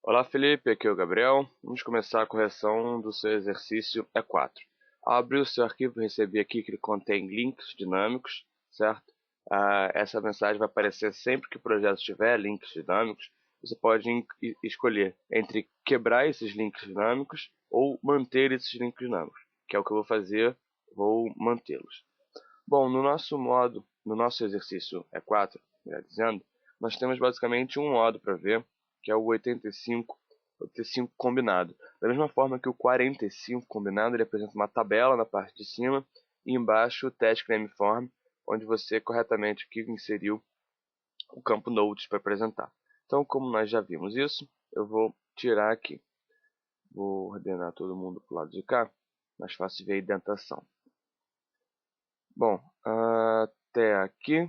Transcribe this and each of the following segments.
Olá Felipe, aqui é o Gabriel. Vamos começar a correção do seu exercício E4. Ao abrir o seu arquivo, recebi aqui que ele contém links dinâmicos, certo? Essa mensagem vai aparecer sempre que o projeto tiver links dinâmicos. Você pode escolher entre quebrar esses links dinâmicos ou manter esses links dinâmicos, que é o que eu vou fazer, vou mantê-los. Bom, no nosso exercício E4, melhor dizendo, nós temos basicamente um modo para ver, que é o 85 combinado. Da mesma forma que o 45 combinado, ele apresenta uma tabela na parte de cima e embaixo o Task Name Form, onde você corretamente aqui inseriu o campo Notes para apresentar. Então, como nós já vimos isso, eu vou tirar aqui. Vou ordenar todo mundo para o lado de cá, mais fácil ver a indentação. Bom, até aqui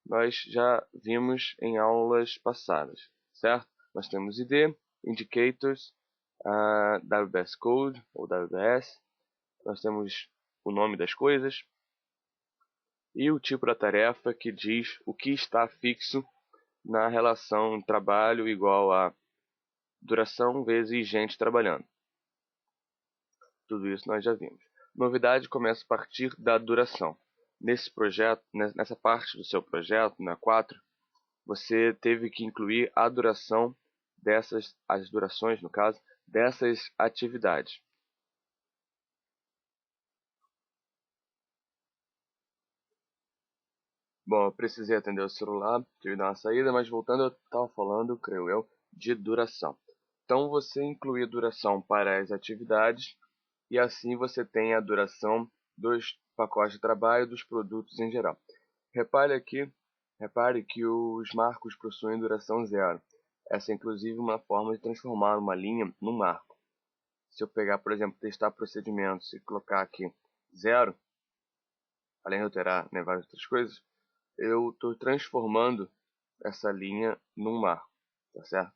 nós já vimos em aulas passadas, certo? Nós temos ID, Indicators, WBS Code ou WBS, nós temos o nome das coisas e o tipo da tarefa que diz o que está fixo na relação trabalho igual a duração vezes gente trabalhando. Tudo isso nós já vimos. Novidade começa a partir da duração. Nesse projeto, nessa parte do seu projeto, na 4, você teve que incluir a duração as durações, no caso, dessas atividades. Bom, eu precisei atender o celular, tive que dar uma saída, mas voltando, eu estava falando, creio eu, de duração. Então, você inclui a duração para as atividades e assim você tem a duração dos pacotes de trabalho dos produtos em geral. Repare que os marcos possuem duração zero. Essa é inclusive uma forma de transformar uma linha num marco. Se eu pegar, por exemplo, testar procedimentos e colocar aqui zero, além de alterar, né, várias outras coisas, eu estou transformando essa linha num marco, tá certo?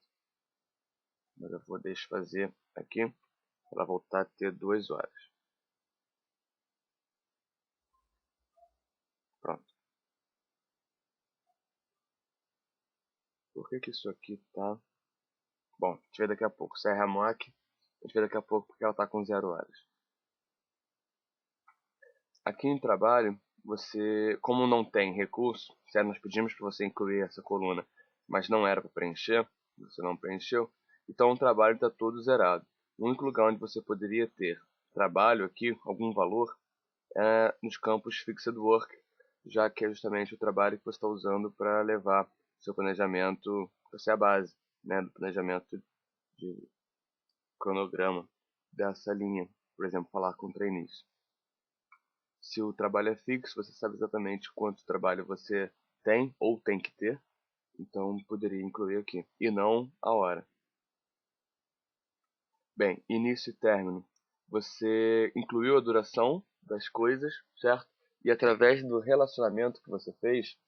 Mas eu vou desfazer aqui para ela voltar a ter 2 horas. Pronto. Por que isso aqui tá... Bom, a gente vê daqui a pouco. Se é a mock, a gente vê daqui a pouco porque ela está com 0 horas. Aqui em trabalho, você, como não tem recurso, certo? Nós pedimos para você incluir essa coluna, mas não era para preencher, você não preencheu, então o trabalho está todo zerado. O único lugar onde você poderia ter trabalho aqui, algum valor, é nos campos Fixed Work, já que é justamente o trabalho que você está usando para levar seu planejamento, para ser a base, né, do planejamento de cronograma dessa linha, por exemplo, falar com trainees. Se o trabalho é fixo, você sabe exatamente quanto trabalho você tem ou tem que ter, então poderia incluir aqui, e não a hora. Bem, início e término. Você incluiu a duração das coisas, certo? E através do relacionamento que você fez,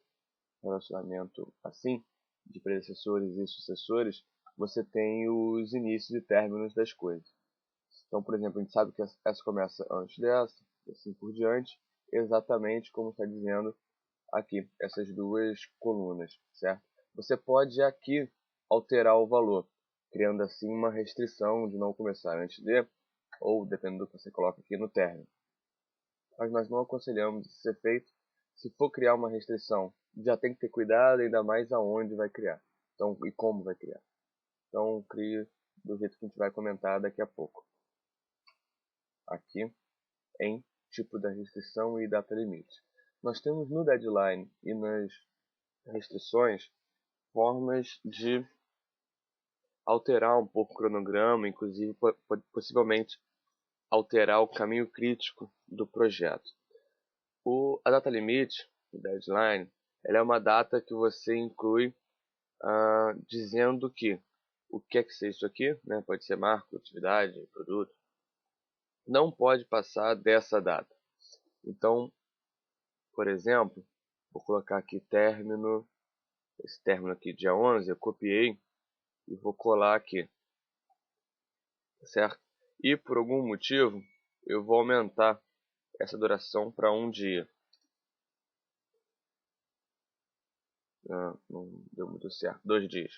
relacionamento assim, de predecessores e sucessores, você tem os inícios e términos das coisas. Então, por exemplo, a gente sabe que essa começa antes dessa, e assim por diante, exatamente como está dizendo aqui, essas duas colunas, certo? Você pode aqui alterar o valor, criando assim uma restrição de não começar antes de, ou dependendo do que você coloca aqui no término. Mas nós não aconselhamos isso ser feito. Se for criar uma restrição, já tem que ter cuidado, ainda mais aonde vai criar. Então, e como vai criar. Então, crie do jeito que a gente vai comentar daqui a pouco. Aqui, em tipo da restrição e data limite. Nós temos no deadline e nas restrições formas de alterar um pouco o cronograma, inclusive possivelmente alterar o caminho crítico do projeto. A data limite, o deadline, ela é uma data que você inclui dizendo que o que é que seja isso aqui, né, pode ser marco, atividade, produto, não pode passar dessa data. Então, por exemplo, vou colocar aqui término, esse término aqui dia 11, eu copiei e vou colar aqui, certo? E por algum motivo eu vou aumentar essa duração para 1 dia. Não deu muito certo, 2 dias.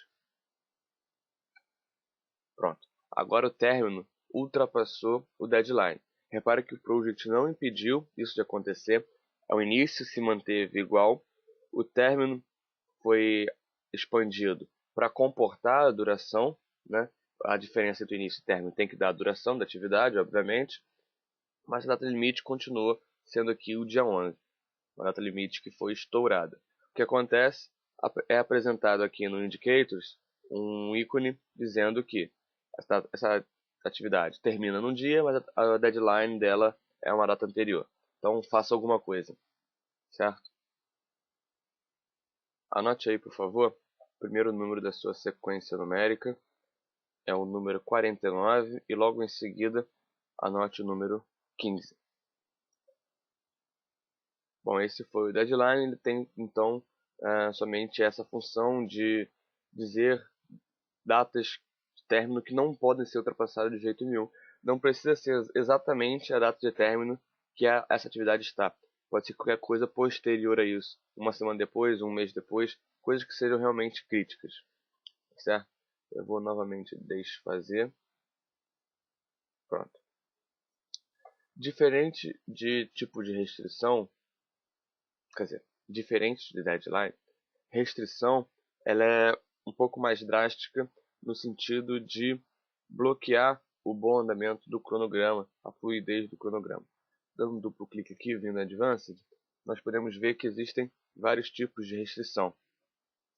Pronto. Agora o término ultrapassou o deadline. Repare que o project não impediu isso de acontecer. O início se manteve igual. O término foi expandido para comportar a duração, né? A diferença entre início e término tem que dar a duração da atividade, obviamente, mas a data limite continuou sendo aqui o dia 11, uma data limite que foi estourada. O que acontece é apresentado aqui no Indicators um ícone dizendo que essa atividade termina num dia, mas a deadline dela é uma data anterior. Então faça alguma coisa, certo? Anote aí, por favor, o primeiro número da sua sequência numérica é o número 49 e logo em seguida anote o número 15. Bom, esse foi o deadline. Ele tem então somente essa função de dizer datas de término que não podem ser ultrapassadas de jeito nenhum. Não precisa ser exatamente a data de término que essa atividade está. Pode ser qualquer coisa posterior a isso. Uma semana depois, um mês depois, coisas que sejam realmente críticas. Certo? Eu vou novamente desfazer. Pronto. Diferente de tipo de restrição, quer dizer, diferente de deadline, restrição ela é um pouco mais drástica no sentido de bloquear o bom andamento do cronograma, a fluidez do cronograma. Dando um duplo clique aqui, vindo em Advanced, nós podemos ver que existem vários tipos de restrição,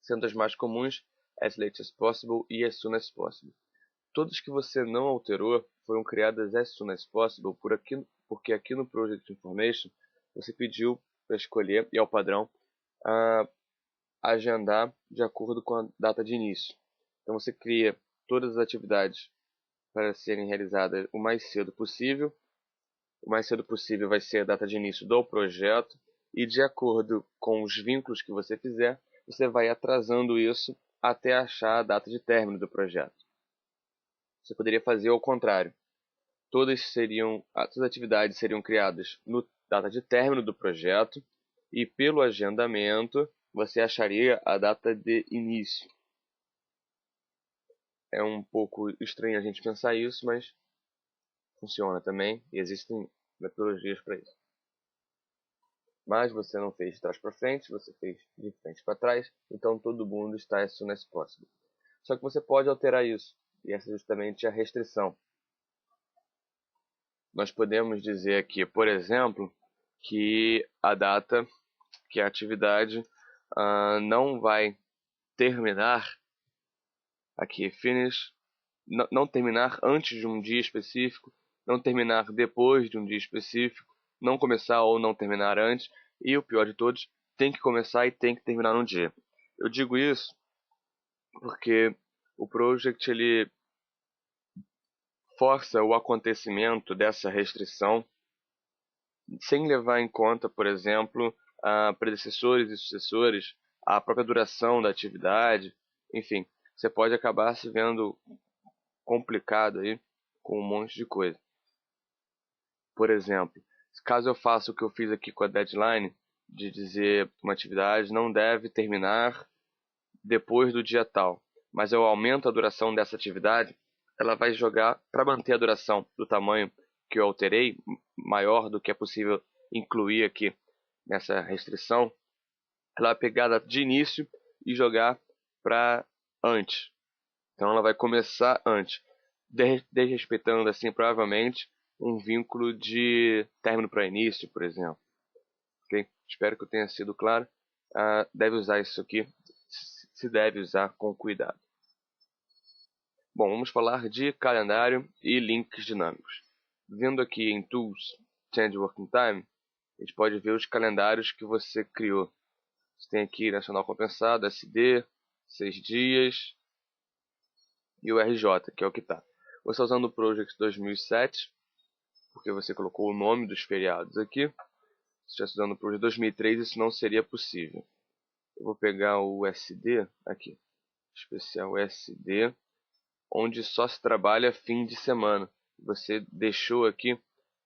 sendo as mais comuns as late as possible e as soon as possible. Todas que você não alterou foram criadas as soon as possible porque aqui no Project Information você pediu para escolher, e é o padrão, agendar de acordo com a data de início. Então você cria todas as atividades para serem realizadas o mais cedo possível. O mais cedo possível vai ser a data de início do projeto e de acordo com os vínculos que você fizer, você vai atrasando isso até achar a data de término do projeto. Você poderia fazer o contrário. Todas as atividades seriam criadas no data de término do projeto e pelo agendamento você acharia a data de início. É um pouco estranho a gente pensar isso, mas funciona também e existem metodologias para isso. Mas você não fez de trás para frente, você fez de frente para trás, então todo mundo está as soon as possible. Só que você pode alterar isso, e essa é justamente a restrição. Nós podemos dizer aqui, por exemplo, que a data, que a atividade não vai terminar, aqui finish, não terminar antes de um dia específico, não terminar depois de um dia específico, não começar ou não terminar antes, e o pior de todos, tem que começar e tem que terminar no dia. Eu digo isso porque o project ele força o acontecimento dessa restrição sem levar em conta, por exemplo, predecessores e sucessores, a própria duração da atividade, enfim, você pode acabar se vendo complicado aí com um monte de coisa. Por exemplo, caso eu faça o que eu fiz aqui com a deadline, de dizer uma atividade não deve terminar depois do dia tal, mas eu aumento a duração dessa atividade, ela vai jogar, para manter a duração do tamanho que eu alterei, maior do que é possível incluir aqui nessa restrição, ela vai pegar a data de início e jogar para antes. Então ela vai começar antes, desrespeitando assim provavelmente um vínculo de término para início, por exemplo. Okay? Espero que eu tenha sido claro. Deve usar isso aqui, se deve usar com cuidado. Bom, vamos falar de calendário e links dinâmicos. Vindo aqui em Tools, Change Working Time, a gente pode ver os calendários que você criou. Você tem aqui Nacional Compensado, SD, 6 dias e o RJ, que é o que está. Você está usando o Project 2007, porque você colocou o nome dos feriados aqui. Se estivesse usando o Project 2003, isso não seria possível. Eu vou pegar o SD aqui, especial SD, onde só se trabalha fim de semana. Você deixou aqui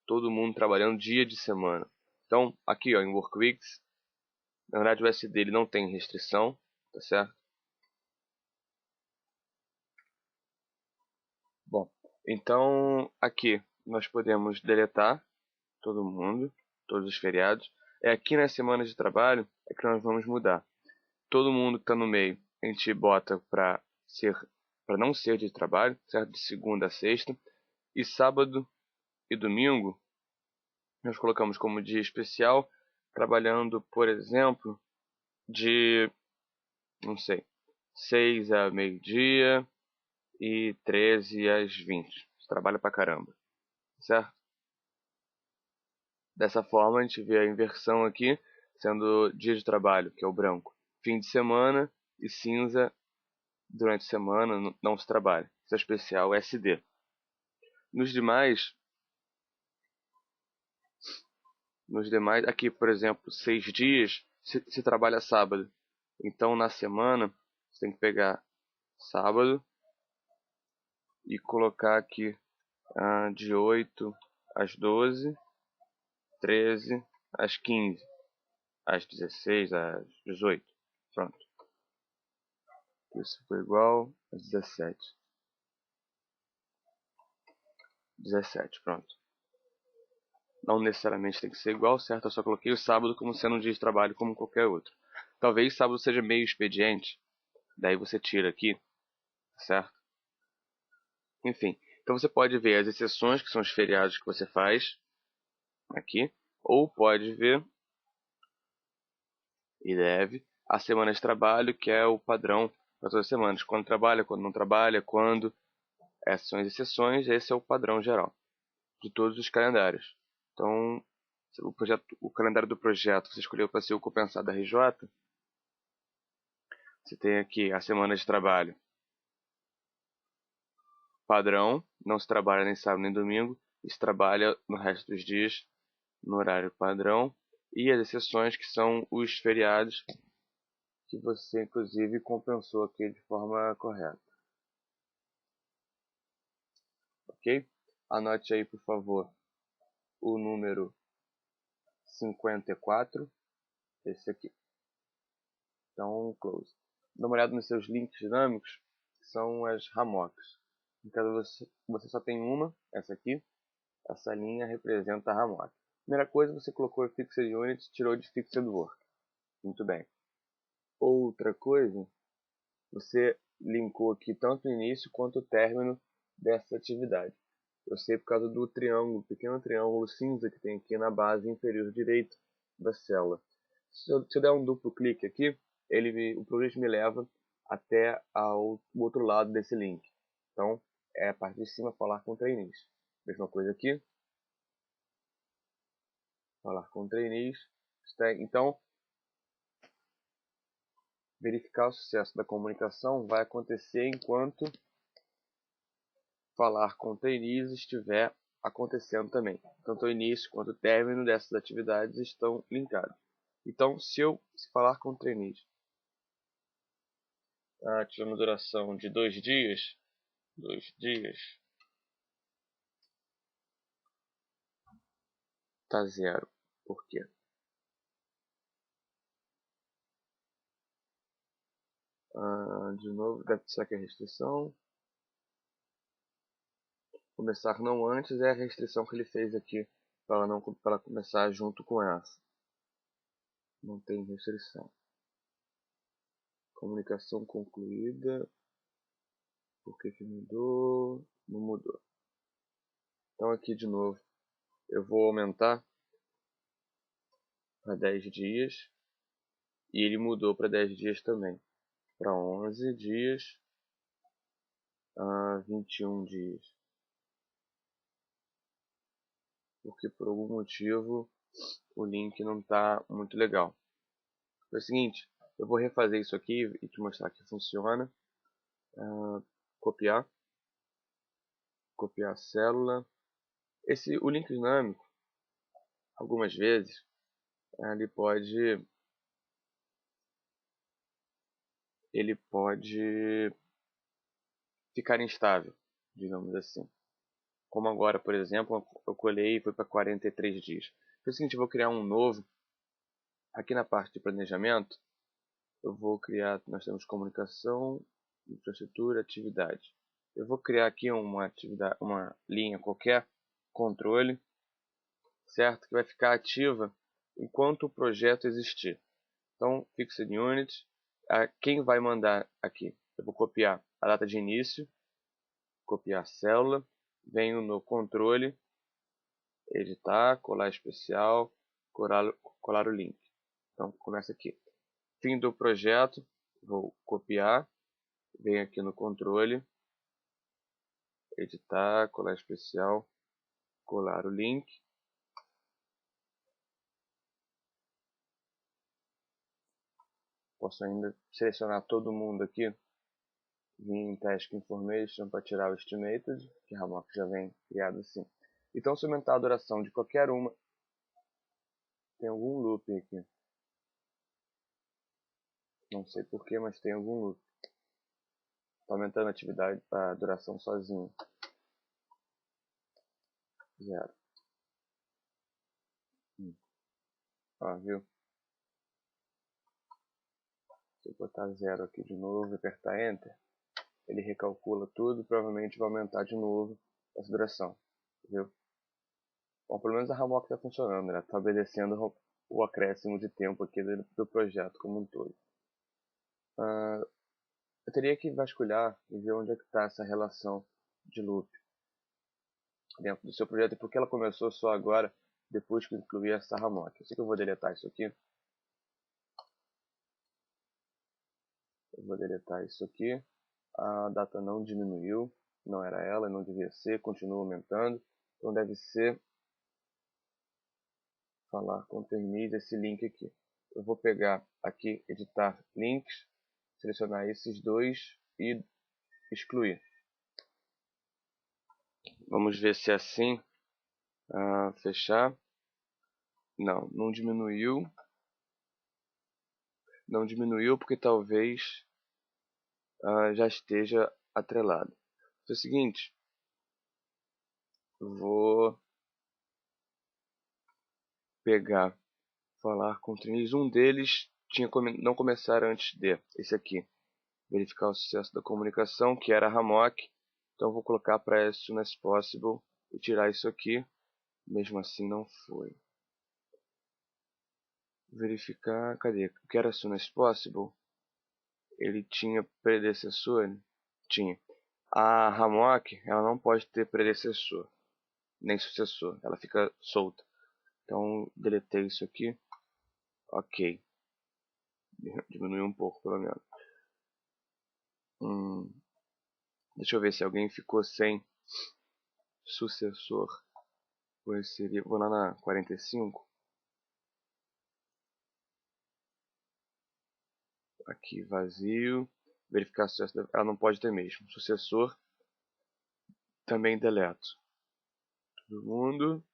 todo mundo trabalhando dia de semana. Então, aqui ó, em Workweeks, na verdade o SD ele não tem restrição, tá certo? Então, aqui nós podemos deletar todo mundo, todos os feriados. É aqui nas semanas de trabalho é que nós vamos mudar. Todo mundo que está no meio, a gente bota para não ser de trabalho, certo? De segunda a sexta. E sábado e domingo nós colocamos como dia especial, trabalhando, por exemplo, de, não sei, 6 a meio-dia e 13 às 20. Você trabalha pra caramba, certo? Dessa forma a gente vê a inversão aqui, sendo dia de trabalho, que é o branco, fim de semana, e cinza durante a semana não se trabalha. Isso é especial SD. Nos demais, aqui, por exemplo, 6 dias, se trabalha sábado. Então, na semana, você tem que pegar sábado e colocar aqui de 8 às 12, 13 às 15, às 16, às 18. Pronto. Isso foi igual às 17. 17, pronto. Não necessariamente tem que ser igual, certo? Eu só coloquei o sábado como sendo um dia de trabalho como qualquer outro. Talvez sábado seja meio expediente, daí você tira aqui, certo? Enfim, então você pode ver as exceções, que são os feriados que você faz aqui, ou pode ver e deve a semana de trabalho, que é o padrão para todas as semanas. Quando trabalha, quando não trabalha, quando. Essas são as exceções, esse é o padrão geral de todos os calendários. Então, o calendário do projeto você escolheu para ser o compensado RJ, você tem aqui a semana de trabalho padrão, não se trabalha nem sábado nem domingo, e se trabalha no resto dos dias no horário padrão, e as exceções que são os feriados que você inclusive compensou aqui de forma correta. Ok? Anote aí, por favor, o número 54, esse aqui. Então, close. Dá uma olhada nos seus links dinâmicos, que são as ramocks. Em caso você só tem uma, essa aqui, essa linha representa a ramock. Primeira coisa, você colocou Fixed Unit, tirou de Fixed Work. Muito bem. Outra coisa, você linkou aqui tanto o início quanto o término dessa atividade. Eu sei por causa do triângulo, pequeno triângulo cinza que tem aqui na base inferior direita da célula. Se eu der um duplo clique aqui, o programa me leva até o outro lado desse link. Então, é a parte de cima, falar com trainees. Mesma coisa aqui. Falar com trainees. Então, verificar o sucesso da comunicação vai acontecer enquanto falar com trainees estiver acontecendo também. Tanto o início quanto o término dessas atividades estão linkados. Então, se falar com trainees tiver uma duração de 2 dias, 2 dias, tá 0. Por quê? De novo, deve ser aqui a restrição. Começar não antes é a restrição que ele fez aqui, para ela começar junto com essa. Não tem restrição. Comunicação concluída. Por que mudou? Não mudou. Então aqui de novo, eu vou aumentar para 10 dias. E ele mudou para 10 dias também. Para 11 dias a 21 dias. Porque por algum motivo o link não está muito legal. É o seguinte, eu vou refazer isso aqui e te mostrar que funciona. Copiar a célula. O link dinâmico, algumas vezes, ele pode ficar instável, digamos assim. Como agora, por exemplo, eu colhei e foi para 43 dias. É o seguinte, eu vou criar um novo. Aqui na parte de planejamento, eu vou criar, nós temos comunicação, infraestrutura, atividade. Eu vou criar aqui uma atividade, uma linha qualquer, controle, certo? Que vai ficar ativa enquanto o projeto existir. Então, Fixed Unit, quem vai mandar aqui? Eu vou copiar a data de início, copiar a célula, venho no controle, editar, colar especial, colar o link. Então, começa aqui. Fim do projeto, vou copiar, venho aqui no controle, editar, colar especial, colar o link. Posso ainda selecionar todo mundo aqui, vir em Task Information para tirar o Estimated, que a Hammock já vem criado assim. Então, se aumentar a duração de qualquer uma, tem algum loop aqui. Não sei porquê, mas tem algum loop. Está aumentando a atividade, a duração sozinho. 0. Viu? Se eu botar 0 aqui de novo e apertar Enter, ele recalcula tudo e provavelmente vai aumentar de novo essa duração. Viu? Bom, pelo menos a Hammock está funcionando, né? Está obedecendo o acréscimo de tempo aqui do projeto como um todo. Eu teria que vasculhar e ver onde é que está essa relação de loop dentro do seu projeto e por que ela começou só agora, depois que eu incluí essa Hammock. Eu sei que eu vou deletar isso aqui. Eu vou deletar isso aqui. A data não diminuiu, não era ela, não devia ser, continua aumentando. Então deve ser falar com termine esse link aqui. Eu vou pegar aqui, editar links, selecionar esses dois e excluir. Vamos ver se é assim. Fechar. Não, não diminuiu. Não diminuiu porque talvez já esteja atrelado. É o seguinte, vou pegar, falar com trainees. Um deles tinha não começar antes de, esse aqui. Verificar o sucesso da comunicação, que era a Hammock. Então vou colocar para as soon as possible e tirar isso aqui. Mesmo assim não foi. Verificar, cadê? O que era as soon as possible? Ele tinha predecessor? Tinha. A Hammock, ela não pode ter predecessor, nem sucessor. Ela fica solta. Então, deletei isso aqui. Ok. Diminuiu um pouco, pelo menos. Deixa eu ver se alguém ficou sem sucessor. Vou lá na 45. Aqui, vazio. Verificar sucesso. Ela não pode ter mesmo. Sucessor. Também deleto. Todo mundo.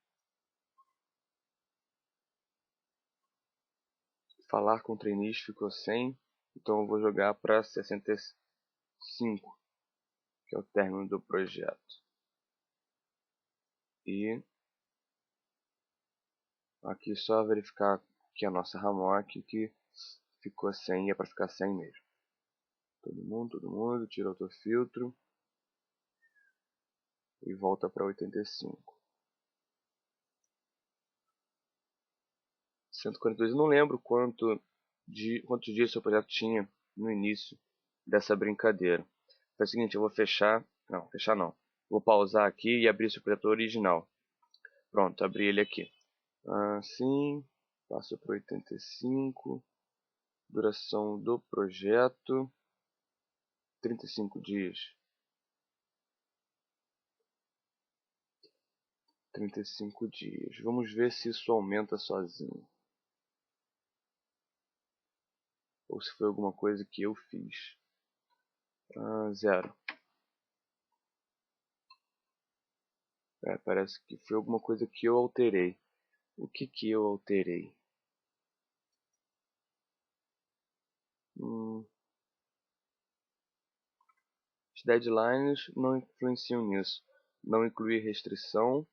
Falar com trainees ficou sem. Então eu vou jogar para 65. Que é o término do projeto. E aqui só verificar que a nossa Hammock que ficou sem, é para ficar sem mesmo. Todo mundo, tira outro filtro e volta para 85. 142, eu não lembro quantos dias seu projeto tinha no início dessa brincadeira. É o seguinte, eu vou fechar não. Vou pausar aqui e abrir seu projeto original. Pronto, abri ele aqui. Assim, passo para 85. Duração do projeto, 35 dias. 35 dias. Vamos ver se isso aumenta sozinho. Ou se foi alguma coisa que eu fiz. 0. Parece que foi alguma coisa que eu alterei. O que eu alterei? Os deadlines não influenciam nisso. Não incluir restrição.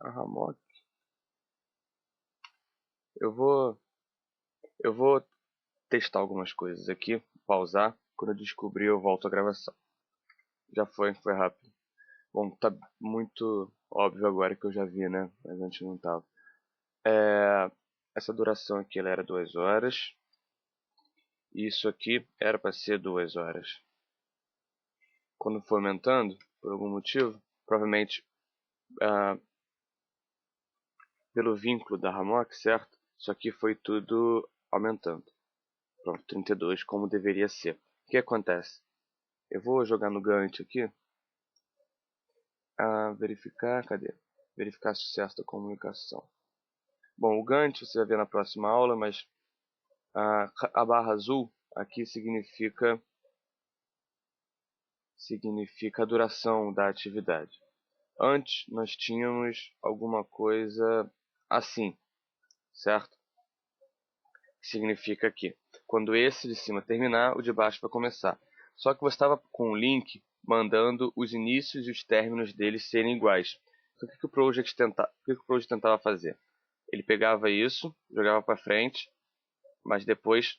A Hammock. Eu vou testar algumas coisas aqui. Pausar. Quando eu descobrir eu volto à gravação. Já foi rápido. Bom, tá muito óbvio agora que eu já vi, né? Mas antes não tava. Essa duração aqui ela era 2 horas. E isso aqui era para ser 2 horas. Quando for aumentando, por algum motivo, provavelmente pelo vínculo da Hammock, certo? Isso aqui foi tudo aumentando. Pronto, 32 como deveria ser. O que acontece? Eu vou jogar no Gantt aqui. Verificar, cadê? Verificar sucesso da comunicação. Bom, o Gantt você vai ver na próxima aula, mas a barra azul aqui significa a duração da atividade. Antes nós tínhamos alguma coisa assim, certo? Significa que quando esse de cima terminar, o de baixo vai começar. Só que você estava com o link mandando os inícios e os términos deles serem iguais. Então, o que o Project tentava fazer? Ele pegava isso, jogava para frente, mas depois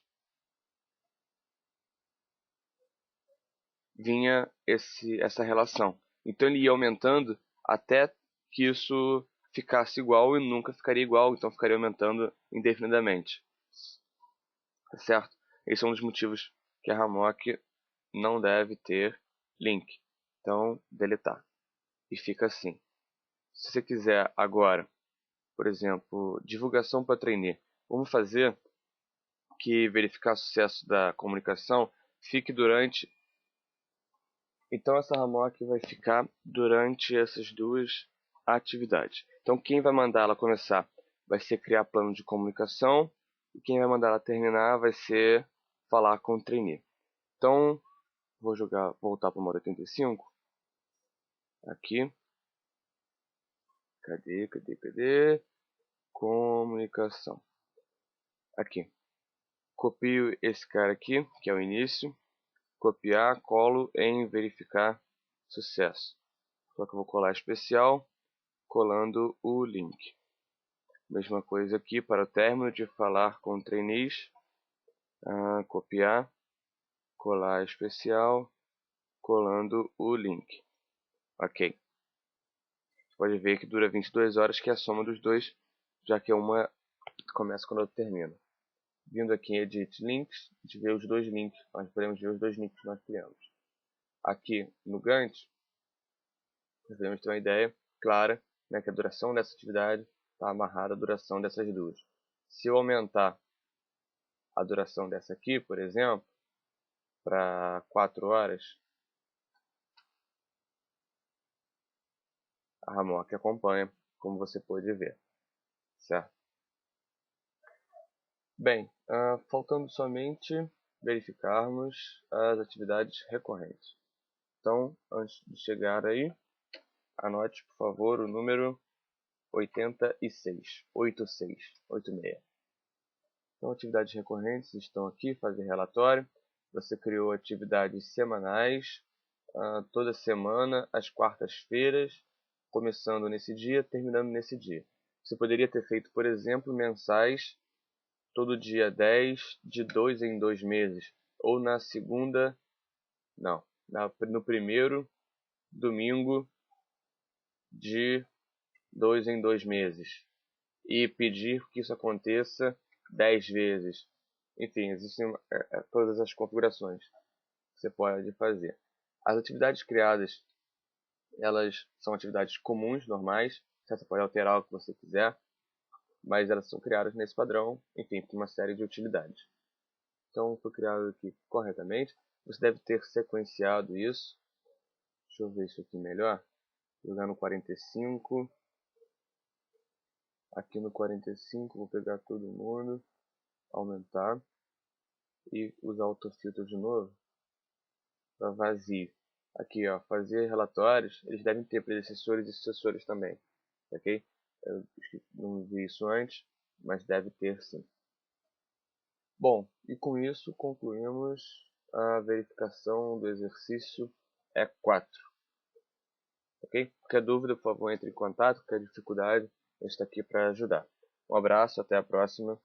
vinha essa relação. Então ele ia aumentando até que isso ficasse igual e nunca ficaria igual, então ficaria aumentando indefinidamente. Tá certo? Esse é um dos motivos que a Hammock não deve ter link. Então, deletar. E fica assim. Se você quiser agora, por exemplo, divulgação para trainee, vamos fazer que verificar sucesso da comunicação fique durante. Então essa Hammock vai ficar durante essas duas atividades. Então quem vai mandar ela começar vai ser criar plano de comunicação e quem vai mandar ela terminar vai ser falar com o trainee. Então vou voltar para o modo 85. Aqui. Cadê? Comunicação. Aqui. Copio esse cara aqui, que é o início. Copiar, colo em verificar sucesso. Só que eu vou colar especial, colando o link. Mesma coisa aqui para o término de falar com trainees. Copiar, colar especial, colando o link. Ok. Você pode ver que dura 22 horas, que é a soma dos dois, já que uma começa quando a outra termina. Vindo aqui em Edit Links, a gente vê os dois links. Nós podemos ver os dois links que nós criamos. Aqui no Gantt, nós podemos ter uma ideia clara, né, que a duração dessa atividade está amarrada à duração dessas duas. Se eu aumentar a duração dessa aqui, por exemplo, para 4 horas, a Hammock acompanha, como você pode ver, certo? Bem, faltando somente verificarmos as atividades recorrentes. Então, antes de chegar aí, anote, por favor, o número 86. Então, atividades recorrentes estão aqui, fazer relatório. Você criou atividades semanais, toda semana, às quartas-feiras, começando nesse dia, terminando nesse dia. Você poderia ter feito, por exemplo, mensais, todo dia 10, de 2 em 2 meses. Ou na segunda, não, no primeiro domingo de 2 em 2 meses. E pedir que isso aconteça 10 vezes. Enfim, existem todas as configurações que você pode fazer. As atividades criadas, elas são atividades comuns, normais. Você pode alterar o que você quiser, mas elas são criadas nesse padrão, enfim, por uma série de utilidades. Então, foi criado aqui corretamente. Você deve ter sequenciado isso. Deixa eu ver isso aqui melhor. Jogar no 45. Aqui no 45, vou pegar todo mundo, aumentar e usar o autofiltro de novo para vazio. Aqui, ó, fazer relatórios, eles devem ter predecessores e sucessores também, ok? Eu não vi isso antes, mas deve ter sim. Bom, e com isso concluímos a verificação do exercício E4. Ok? Qualquer dúvida, por favor, entre em contato. Qualquer dificuldade, eu estou aqui para ajudar. Um abraço, até a próxima.